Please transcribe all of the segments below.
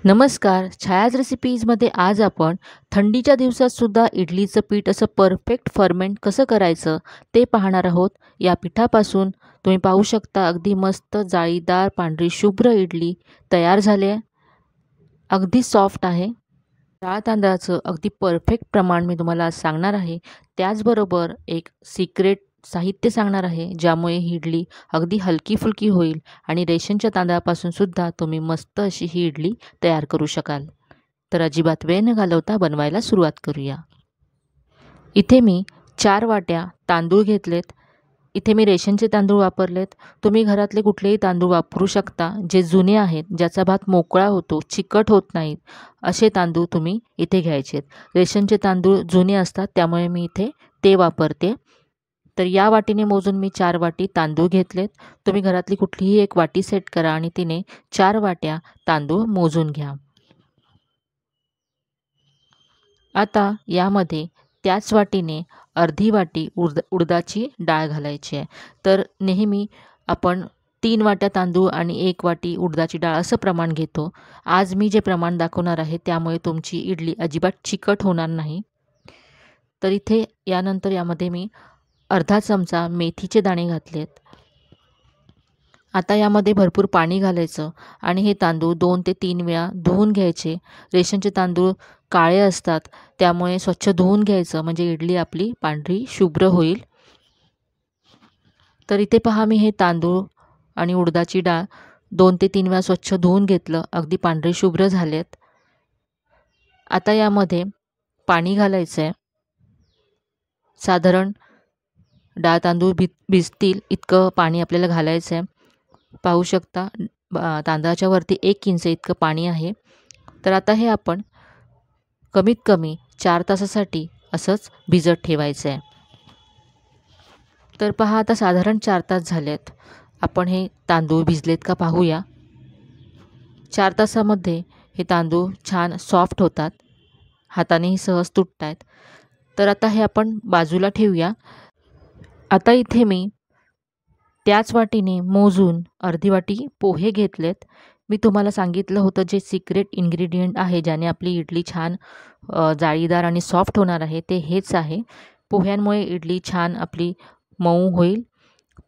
नमस्कार. छायाज रेसिपीजमध्ये आज आपण थंडीच्या दिवसात सुद्धा इडलीचं पीठ असं परफेक्ट फर्मेंट कसं करायचं ते पाहणार आहोत. या पिठापासून तुम्ही पाहू शकता अगदी मस्त जाळीदार पांढरी शुभ्र इडली तयार झाली आहे. अगदी सॉफ्ट आहे. डाळ तांदळाचं अगदी परफेक्ट प्रमाण मी तुम्हाला आज सांगणार आहे. त्याचबरोबर एक सिक्रेट साहित्य सांगणार आहे, ज्यामुळे ही इडली अगदी हलकी फुलकी होईल आणि रेशनच्या तांदळापासून सुद्धा तुम्ही मस्त अशी ही इडली तयार करू शकाल. तर अजिबात वेळ न घालवता बनवायला सुरुवात करूया. इथे मी 4 वाट्या तांदूळ घेतलेत. इथे मी रेशनचे तांदूळ वापरलेत. तुम्ही घरातले कुठलेही तांदूळ वापरू शकता, जे जुने आहेत, ज्याचा भात मोकळा होतो, चिकट होत नाहीत, असे तांदूळ तुम्ही इथे घ्यायचेत. रेशनचे तांदूळ जुने असतात, त्यामुळे मी इथे ते वापरते. तर या वाटीने मोजून मी 4 वाटी तांदूळ घेतलेत. तुम्ही घरातली कुठलीही एक वाटी सेट करा आणि तिने 4 वाट्या तांदूळ मोजून घ्या. आता यामध्ये त्याच वाटीने अर्धी वाटी उडदाची डाळ घालायची आहे. तर नेहमी आपण 3 वाट्या तांदूळ आणि 1 वाटी उडदाची डाळ असं प्रमाण घेतो. आज मी जे प्रमाण दाखवणार आहे त्यामुळे तुमची इडली अजिबात चिकट होणार नाही. तर इथे यानंतर यामध्ये मी अर्धा चमचा मेथीचे दाणे घातलेत. आता यामध्ये भरपूर पाणी घालायचं आणि हे तांदूळ 2 ते 3 वेळा धुवून घ्यायचे. रेशनचे तांदूळ काळे असतात, त्यामुळे स्वच्छ धुवून घ्यायचं, म्हणजे इडली आपली पांढरी शुभ्र होईल. तर इथे पहा, मी हे तांदूळ आणि उडदाची डाळ 2 ते 3 वेळा स्वच्छ धुवून घेतलं. अगदी पांढरे शुभ्र झालेत. आता यामध्ये पाणी घालायचं आहे. साधारण डाळ तांदूळ भिजतील इतकं पाणी आपल्याला घालायचं आहे. पाहू शकता तांदळाच्या वरती 1 इंच इतकं पाणी आहे. तर आता हे आपण कमीत कमी 4 तासासाठी असंच भिजत ठेवायचं आहे. तर पहा, आता साधारण 4 तास झालेत. आपण हे तांदूळ भिजलेत का पाहूया. 4 तासामध्ये हे तांदूळ छान सॉफ्ट होतात, हातानेही सहज तुटत आहेत. तर आता हे आपण बाजूला ठेवूया. आता इथे मी त्याच वाटीने मोजून अर्धी वाटी पोहे घेतलेत. मी तुम्हाला सांगितलं होतं जे सिक्रेट इन्ग्रेडियंट आहे, ज्याने आपली इडली छान जाळीदार आणि सॉफ्ट होणार आहे, ते हेच आहे. पोह्यांमुळे इडली छान आपली मऊ होईल.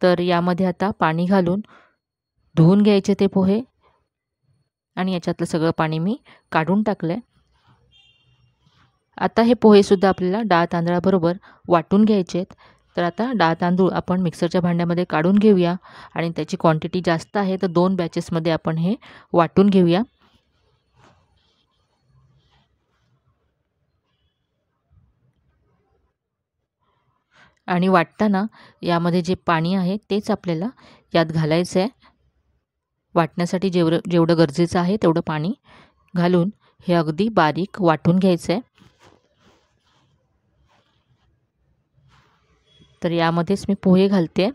तर यामध्ये आता पाणी घालून धुवून घ्यायचे ते पोहे आणि याच्यातलं सगळं पाणी मी काढून टाकलं आहे. आता हे पोहेसुद्धा आपल्याला डाळ तांदळाबरोबर वाटून घ्यायचे आहेत. तर आता डाळ तांदूळ आपण मिक्सरच्या भांड्यामध्ये काढून घेऊया आणि त्याची क्वांटिटी जास्त आहे, तर 2 बॅचेसमध्ये आपण हे वाटून घेऊया. आणि वाटताना यामध्ये जे पाणी आहे तेच आपल्याला यात घालायचं आहे. वाटण्यासाठी जेवढं गरजेचं आहे तेवढं पाणी घालून हे अगदी बारीक वाटून घ्यायचं आहे. तर यामध्येच मी पोहे घालते.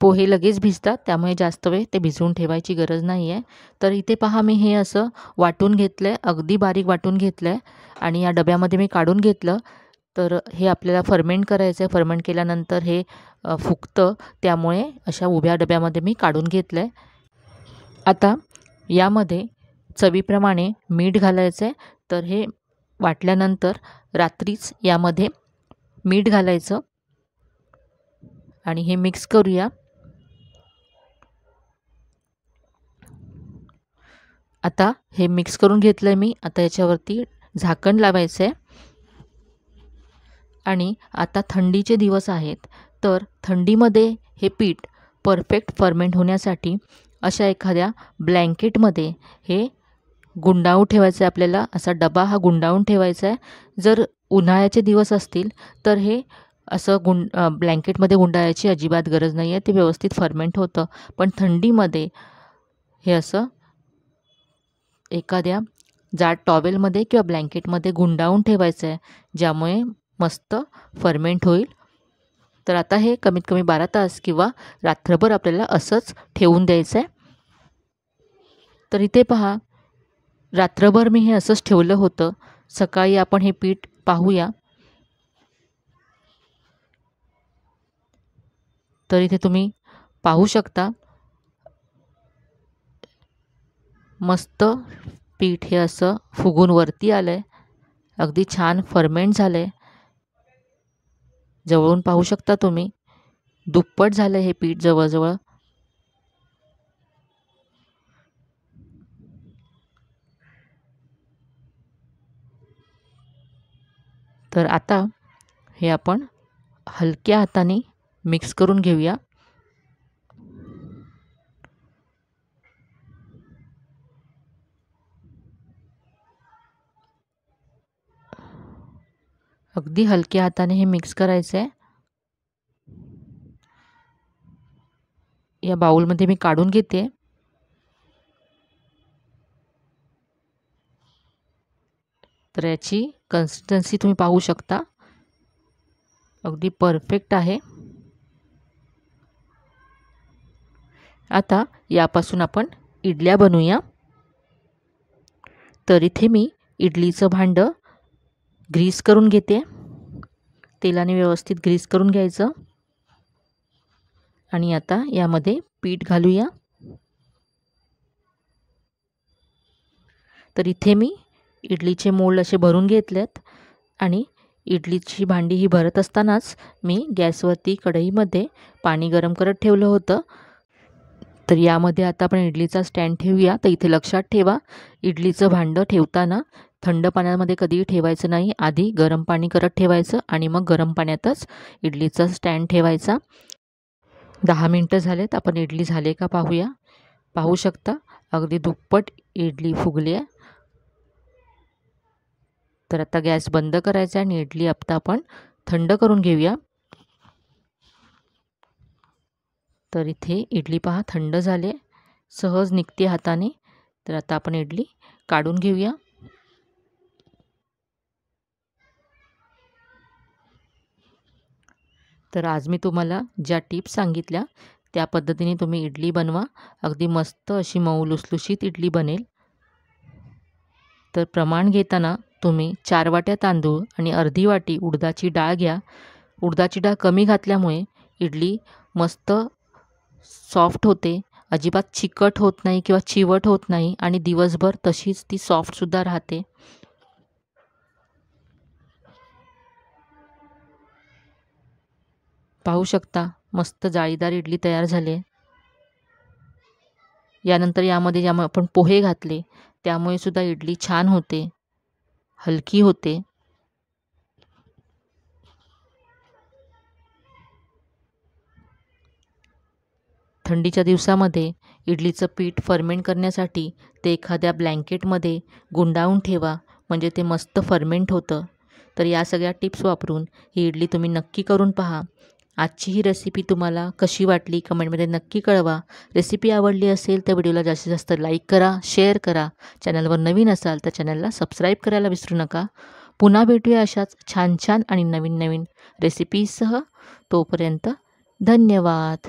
पोहे लगेच भिजतात, त्यामुळे जास्त वेळ ते भिजवून ठेवायची गरज नाही आहे. तर इथे पहा, मी हे असं वाटून घेतलं आहे, अगदी बारीक वाटून घेतलं आहे आणि या डब्यामध्ये मी काढून घेतलं. तर हे आपल्याला फर्मेंट करायचं आहे. फर्मेंट केल्यानंतर हे फुगतं, त्यामुळे अशा उभ्या डब्यामध्ये मी काढून घेतलं आहे. आता यामध्ये चवीप्रमाणे मीठ घालायचं आहे. तर हे वाटल्यानंतर रात्रीच यामध्ये मीठ घालायचं आणि हे मिक्स करूया. आता हे मिक्स करून घेतलं आहे मी. आता याच्यावरती झाकण लावायचं आहे. आणि आता थंडीचे दिवस आहेत, तर थंडीमध्ये हे पीठ परफेक्ट फर्मेंट होण्यासाठी अशा एखाद्या ब्लँकेटमध्ये हे गुंडाळून ठेवायचं आहे आपल्याला. असा डबा हा गुंडाळून ठेवायचा आहे. जर उन्हाळ्याचे दिवस असतील तर हे असं ब्लँकेटमध्ये गुंडाळायची अजिबात गरज नाही आहे, ते व्यवस्थित फर्मेंट होतं. पण थंडीमध्ये हे असं एखाद्या जाड टॉवेलमध्ये किंवा ब्लँकेटमध्ये गुंडाळून ठेवायचं आहे, ज्यामुळे मस्त फर्मेंट होईल. तर आता हे कमीत कमी 12 तास किंवा रात्रभर आपल्याला असंच ठेवून द्यायचं आहे. तर इथे पहा, रात्रभर मी हे असंच ठेवलं होतं. सकाळी आपण हे पीठ पाहूया. तर इथे तुम्ही पाहू शकता मस्त पीठ हे असं फुगून वरती आलं आहे. अगदी छान फर्मेंट झालं आहे. जवळून पाहू शकता तुम्ही दुप्पट झालं हे पीठ जवळजवळ. तर आता हे आपण हलक्या हाताने मिक्स करून घेऊया. अगदी हलक्या हाताने हे मिक्स करायचं आहे. या बाउलमध्ये मी काढून घेते. तर याची कन्सिस्टन्सी तुम्ही पाहू शकता अगदी परफेक्ट आहे. आता यापासून आपण इडल्या बनवूया. तर इथे मी इडलीचं भांडं ग्रीस करून घेते. तेलाने व्यवस्थित ग्रीस करून घ्यायचं. आणि आता यामध्ये पीठ घालूया. तर इथे मी इडलीचे मोल्ड असे भरून घेतलेत आणि इडलीची भांडी ही भरत असतानाच मी गॅसवरती कढईमध्ये पाणी गरम करत ठेवलं होतं. तर यामध्ये आता आपण इडलीचा स्टँड ठेवूया. तर इथे लक्षात ठेवा इडलीचं भांडं ठेवताना थंड पाण्यामध्ये कधीही ठेवायचं नाही. आधी गरम पाणी करत ठेवायचं आणि मग गरम पाण्यातच इडलीचा स्टँड ठेवायचा. 10 मिनटं झालेत. आपण इडली झाले का पाहूया. पाहू शकता अगदी दुप्पट इडली फुगली आहे. तर आता गॅस बंद करायचा आणि इडली आता आपण थंड करून घेऊया. तर इथे इडली पहा थंड झाले, सहज निघते हाताने. तर आता आपण इडली काढून घेऊया. तर आज मी तुम्हाला ज्या टिप्स सांगितल्या त्या पद्धतीने तुम्ही इडली बनवा. अगदी मस्त अशी मऊ लुसलुशीत इडली बनेल. तर प्रमाण घेताना तुम्ही 4 वाट्या तांदूळ आणि अर्धी वाटी उडदाची डाळ घ्या. उडदाची डाळ कमी घातल्यामुळे इडली मस्त सॉफ्ट होते, अजिबात चिकट होत नाही किंवा चिवट होत नाही आणि दिवसभर तशीच ती सॉफ्टसुद्धा राहते. पाहू शकता मस्त जाळीदार इडली तयार झाली. यानंतर यामध्ये ज्यामुळे आपण पोहे घातले त्यामुळे सुद्धा इडली छान होते, हलकी होते. थंडीच्या दिवसामध्ये इडलीचं पीठ फर्मेंट करण्यासाठी ते एखाद्या ब्लँकेटमध्ये गुंडाळून ठेवा, म्हणजे ते मस्त फर्मेंट होतं. तर या सगळ्या टिप्स वापरून ही इडली तुम्ही नक्की करून पहा. आजची ही रेसिपी तुम्हाला कशी वाटली कमेंटमध्ये नक्की कळवा. रेसिपी आवडली असेल तर व्हिडिओला जास्तीत जास्त लाईक करा, शेअर करा. चॅनलवर नवीन असाल तर चॅनलला सबस्क्राईब करायला विसरू नका. पुन्हा भेटूया अशाच छान छान आणि नवीन नवीन रेसिपीजसह. तोपर्यंत धन्यवाद.